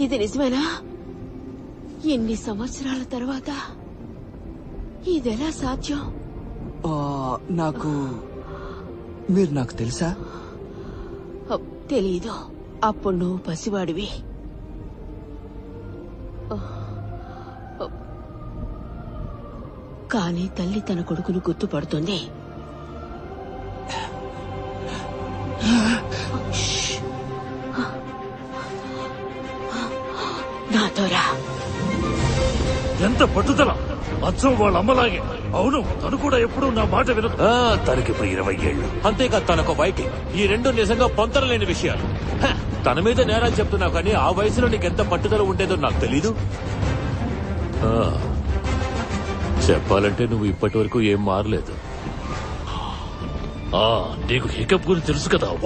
ఇది నిజమేనా? ఎన్ని సంవత్సరాల తర్వాత ఇదెలా సాధ్యం? మీరు నాకు తెలుసా? తెలీదు. అప్పుడు నువ్వు పసివాడివి. కానీ తల్లి తన కొడుకును గుర్తుపడుతుంది. నాతోరా. ఎంత పట్టుదల! అచ్చం వాళ్ళ అమ్మలాగే. అవును, తను కూడా ఎప్పుడూ నా మాట వినదు. తనకిప్పుడు 20 ఏళ్ళు. అంతేకాదు తనకు వైకింగ్. ఈ రెండు నిజంగా పొంతనలేని విషయాలు. తన మీద నేరాలు చెప్తున్నావు కానీ ఆ వయసులో నీకెంత పట్టుదల ఉండేదో నాకు తెలీదు. చెప్పాలంటే నువ్వు ఇప్పటి వరకు ఏం మారలేదు. నీకు హికప్ గురించి తెలుసు కదా.